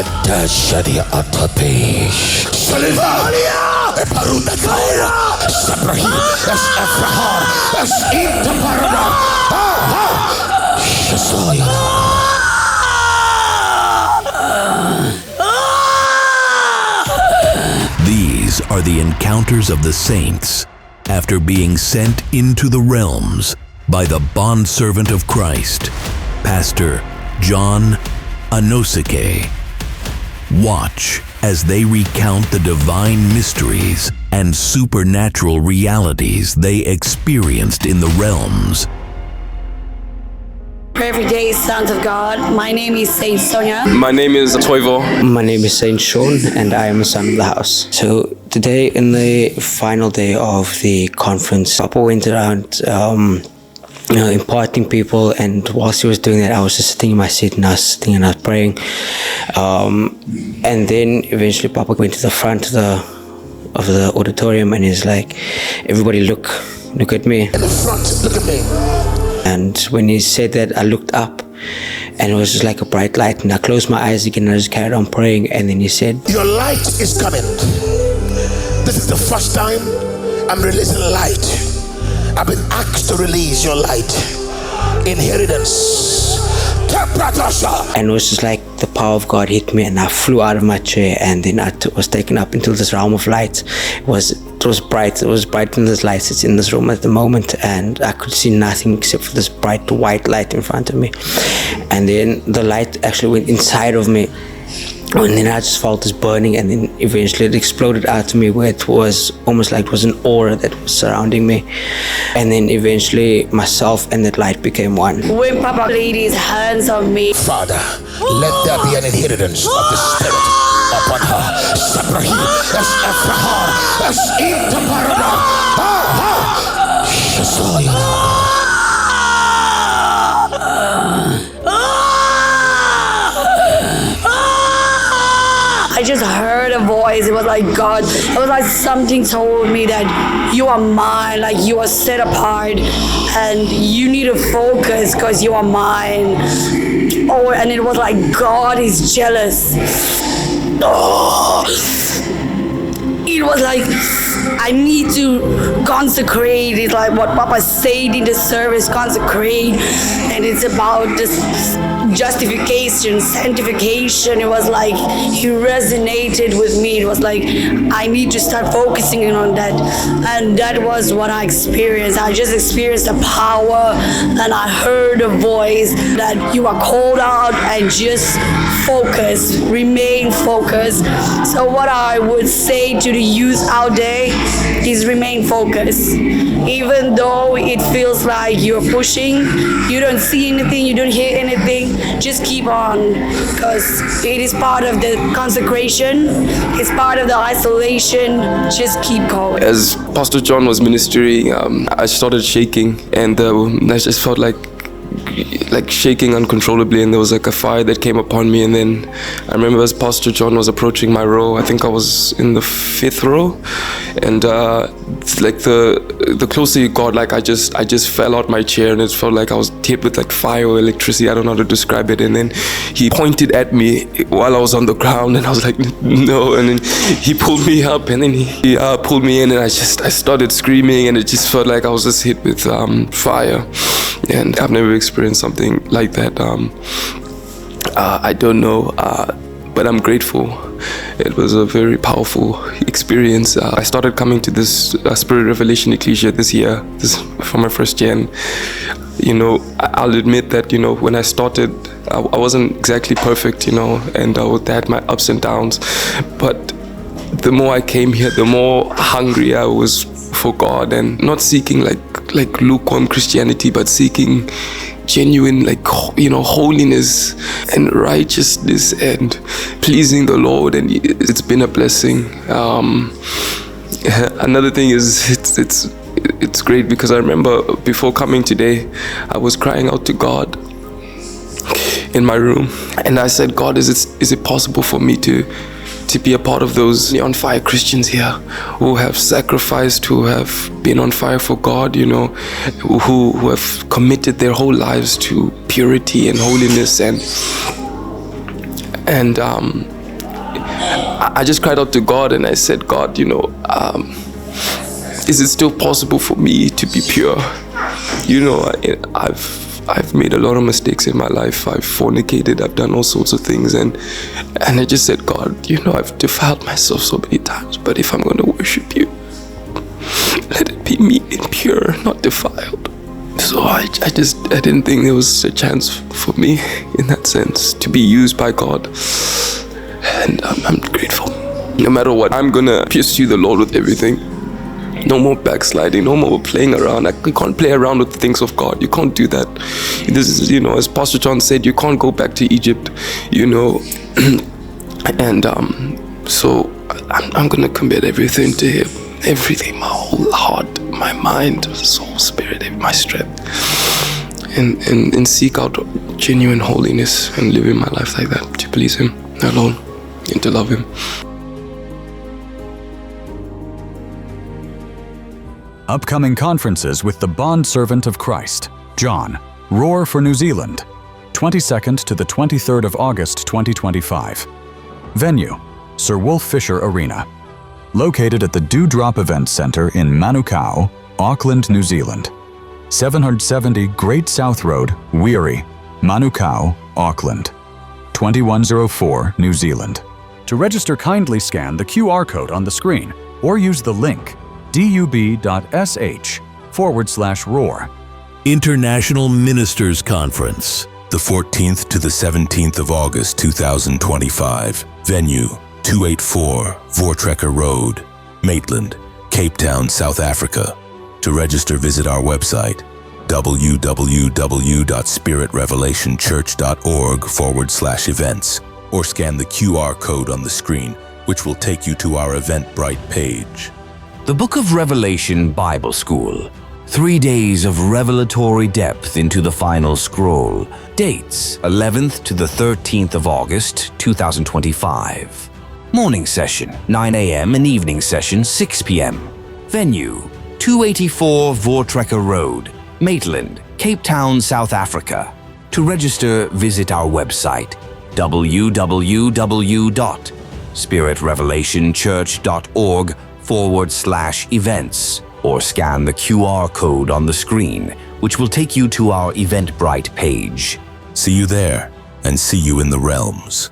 Shadia Atapish Salivalia Eparunda Kaira Sabrahi Es Efrahar Es Intaparada Shasaya. These are the encounters of the saints after being sent into the realms by the bondservant of Christ, Pastor John Anosike. Watch as they recount the divine mysteries and supernatural realities they experienced in the realms. Every day, sons of God. My name is Saint Sonia. My name is Toivo. My name is Saint Sean, and I am a son of the house. So today, in the final day of the conference, Papa went around imparting people, and whilst he was doing that, I was just sitting in my seat and I was praying. And then eventually Papa went to the front of the auditorium and he's like, everybody look at me. In the front, look at me. And when he said that, I looked up and it was just like a bright light, and I closed my eyes again and I just carried on praying. And then he said, your light is coming. This is the first time I'm releasing light. I've been asked to release your light. Inheritance. And it was just like the power of God hit me, and I flew out of my chair, and then I was taken up into this realm of light. It was bright. It was bright in this light. It's in this room at the moment, and I could see nothing except for this bright white light in front of me. And then the light actually went inside of me. And then I just felt this burning, and then eventually it exploded out to me, where it was almost like it was an aura that was surrounding me. And then eventually myself and that light became one. When Papa laid his hands on me, Father, let there be an inheritance of the Spirit upon her. Sabrahi, Es Efrahar, Es Intaparada, Shasaya. I just heard a voice. It was like God. It was like something told me that you are mine, like you are set apart, and you need to focus because you are mine. Oh, and it was like God is jealous. Oh. It was like I need to consecrate. It's like what Papa said in the service, consecrate, and it's about this justification, sanctification. It was like he resonated with me. It was like I need to start focusing on that, and that was what I experienced. I just experienced the power, and I heard a voice that you are called out and just focus, remain focused. So what I would say to the youth out there is remain focused. Even though it feels like you're pushing, you don't see anything, you don't hear anything, just keep on, because it is part of the consecration, it's part of the isolation. Just keep going. As Pastor John was ministering, I started shaking, and I just felt like shaking uncontrollably, and there was like a fire that came upon me. And then I remember as Pastor John was approaching my row, I think I was in the 5th row, and like the closer you got, like I just fell out my chair, and it felt like I was tipped with like fire or electricity. I don't know how to describe it. And then he pointed at me while I was on the ground, and I was like, no. And then he pulled me up, and then he pulled me in, and I started screaming, and it just felt like I was just hit with fire. And I've never experienced something like that. I don't know, but I'm grateful. It was a very powerful experience. I started coming to this Spirit Revelation Ecclesia this year, for my first year. And, I'll admit that, when I started, I wasn't exactly perfect, and I had my ups and downs. But the more I came here, the more hungry I was for God, and not seeking like lukewarm Christianity, but seeking genuine holiness and righteousness and pleasing the Lord. And it's been a blessing. Another thing is it's great, because I remember before coming today, I was crying out to God in my room, and I said, God, is it possible for me to be a part of those on fire Christians here who have sacrificed, who have been on fire for God, who have committed their whole lives to purity and holiness. And And I just cried out to God, and I said, God, is it still possible for me to be pure? I've made a lot of mistakes in my life. I've fornicated, I've done all sorts of things, and I just said, God, I've defiled myself so many times, but if I'm going to worship you, let it be me impure, not defiled. So I didn't think there was a chance for me in that sense to be used by God, and I'm grateful. No matter what, I'm gonna pursue the Lord with everything. No more backsliding, no more playing around. You can't play around with the things of God. You can't do that. This is, as Pastor John said, you can't go back to Egypt, and so I'm gonna commit everything to Him. Everything, my whole heart, my mind, soul, spirit, my strength, and seek out genuine holiness and living my life like that to please Him alone and to love Him. Upcoming conferences with the Bondservant of Christ, John, Roar for New Zealand, 22nd to the 23rd of August 2025. Venue, Sir Wolf Fisher Arena. Located at the Dewdrop Event Centre in Manukau, Auckland, New Zealand. 770 Great South Road, Wiri, Manukau, Auckland. 2104, New Zealand. To register, kindly scan the QR code on the screen or use the link dub.sh/roar. International Ministers Conference, the 14th to the 17th of August 2025. Venue, 284 Voortrekker Road, Maitland, Cape Town, South Africa. To register, visit our website, www.spiritrevelationchurch.org/events, or scan the QR code on the screen, which will take you to our Eventbrite page. The Book of Revelation Bible School. 3 days of revelatory depth into the final scroll. Dates, 11th to the 13th of August, 2025. Morning session, 9 a.m. and evening session, 6 p.m. Venue, 284 Voortrekker Road, Maitland, Cape Town, South Africa. To register, visit our website, www.spiritrevelationchurch.org/events, or scan the QR code on the screen, which will take you to our Eventbrite page. See you there, and see you in the realms.